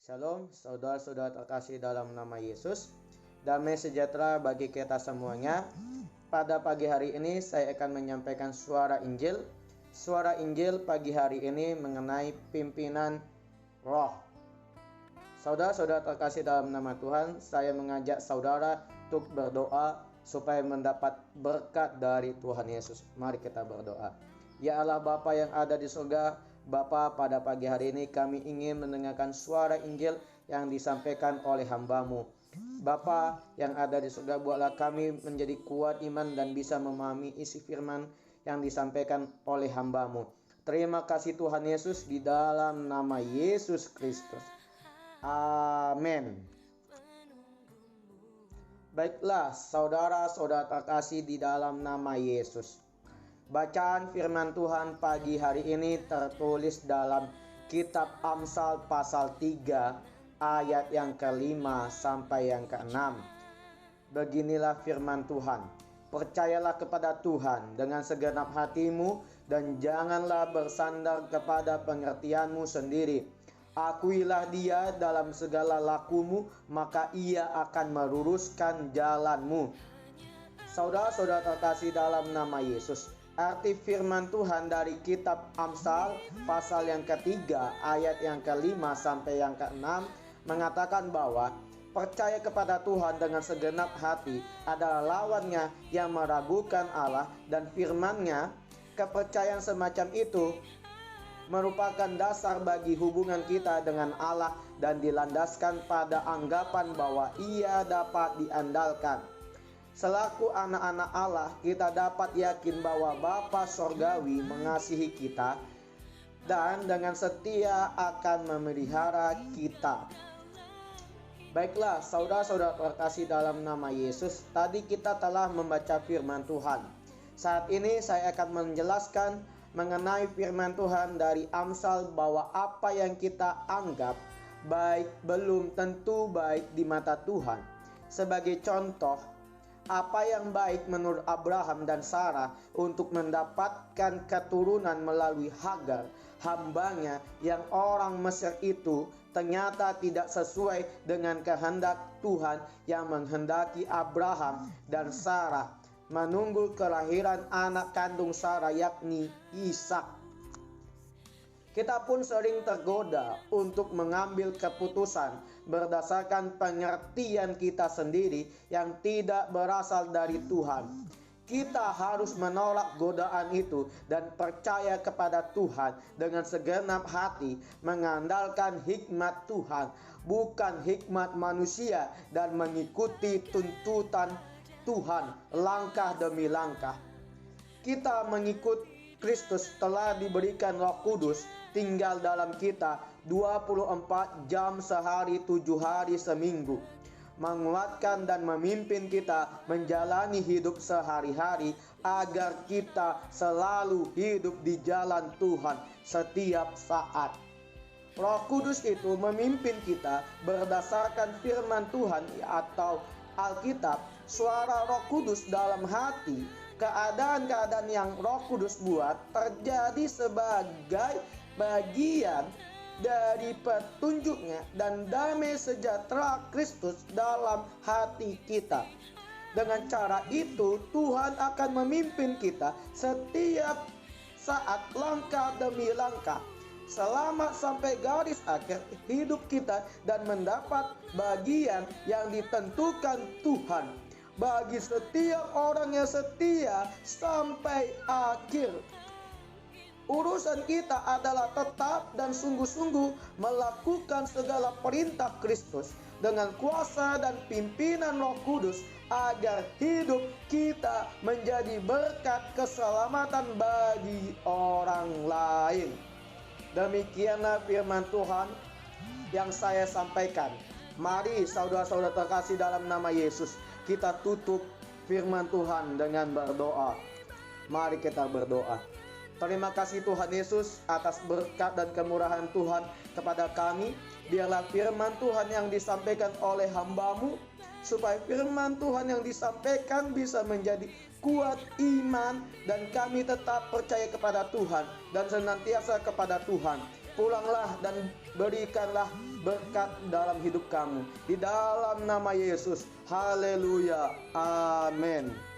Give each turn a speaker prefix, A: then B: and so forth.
A: Shalom, saudara-saudara terkasih dalam nama Yesus. Damai sejahtera bagi kita semuanya. Pada pagi hari ini saya akan menyampaikan suara Injil. Suara Injil pagi hari ini mengenai pimpinan roh. Saudara-saudara terkasih dalam nama Tuhan, saya mengajak saudara untuk berdoa supaya mendapat berkat dari Tuhan Yesus. Mari kita berdoa. Ya Allah Bapa yang ada di surga, Bapa, pada pagi hari ini kami ingin mendengarkan suara Injil yang disampaikan oleh hamba-Mu. Bapa yang ada di surga, buatlah kami menjadi kuat iman dan bisa memahami isi firman yang disampaikan oleh hamba-Mu. Terima kasih Tuhan Yesus, di dalam nama Yesus Kristus. Amin. Baiklah, saudara-saudara terkasih di dalam nama Yesus. Bacaan firman Tuhan pagi hari ini tertulis dalam kitab Amsal pasal 3 ayat yang ke-5 sampai yang ke-6. Beginilah firman Tuhan. Percayalah kepada Tuhan dengan segenap hatimu dan janganlah bersandar kepada pengertianmu sendiri. Akuilah Dia dalam segala lakumu, maka Ia akan meluruskan jalanmu. Saudara-saudara terkasih dalam nama Yesus, arti firman Tuhan dari kitab Amsal pasal yang ketiga ayat yang ke-5 sampai yang ke-6 mengatakan bahwa percaya kepada Tuhan dengan segenap hati adalah lawannya yang meragukan Allah, dan firman-Nya. Kepercayaan semacam itu merupakan dasar bagi hubungan kita dengan Allah dan dilandaskan pada anggapan bahwa Ia dapat diandalkan. Selaku anak-anak Allah, kita dapat yakin bahwa Bapa Sorgawi mengasihi kita dan dengan setia akan memelihara kita. Baiklah, saudara-saudara terkasih dalam nama Yesus, tadi kita telah membaca firman Tuhan. Saat ini saya akan menjelaskan mengenai firman Tuhan dari Amsal bahwa apa yang kita anggap baik belum tentu baik di mata Tuhan. Sebagai contoh, apa yang baik menurut Abraham dan Sarah untuk mendapatkan keturunan melalui Hagar, hambanya yang orang Mesir itu, ternyata tidak sesuai dengan kehendak Tuhan yang menghendaki Abraham dan Sarah menunggu kelahiran anak kandung Sarah, yakni Ishak. Kita pun sering tergoda untuk mengambil keputusan berdasarkan pengertian kita sendiri yang tidak berasal dari Tuhan. Kita harus menolak godaan itu dan percaya kepada Tuhan dengan segenap hati, mengandalkan hikmat Tuhan, bukan hikmat manusia, dan mengikuti tuntutan Tuhan langkah demi langkah. Kita mengikut Kristus telah diberikan Roh Kudus tinggal dalam kita 24 jam sehari 7 hari seminggu, menguatkan dan memimpin kita menjalani hidup sehari-hari agar kita selalu hidup di jalan Tuhan setiap saat. Roh Kudus itu memimpin kita berdasarkan firman Tuhan atau Alkitab. Suara Roh Kudus dalam hati, keadaan-keadaan yang Roh Kudus buat terjadi sebagai bagian dari petunjuknya dan damai sejahtera Kristus dalam hati kita. Dengan cara itu Tuhan akan memimpin kita setiap saat, langkah demi langkah, selamat sampai garis akhir hidup kita, dan mendapat bagian yang ditentukan Tuhan bagi setiap orang yang setia sampai akhir. Urusan kita adalah tetap dan sungguh-sungguh melakukan segala perintah Kristus dengan kuasa dan pimpinan Roh Kudus agar hidup kita menjadi berkat keselamatan bagi orang lain. Demikianlah firman Tuhan yang saya sampaikan. Mari saudara-saudara terkasih dalam nama Yesus, kita tutup firman Tuhan dengan berdoa. Mari kita berdoa. Terima kasih Tuhan Yesus atas berkat dan kemurahan Tuhan kepada kami. Biarlah firman Tuhan yang disampaikan oleh hamba-Mu, supaya firman Tuhan yang disampaikan bisa menjadi kuat iman, dan kami tetap percaya kepada Tuhan dan senantiasa kepada Tuhan. Pulanglah dan berikanlah berkat dalam hidup kamu. Di dalam nama Yesus. Haleluya. Amin.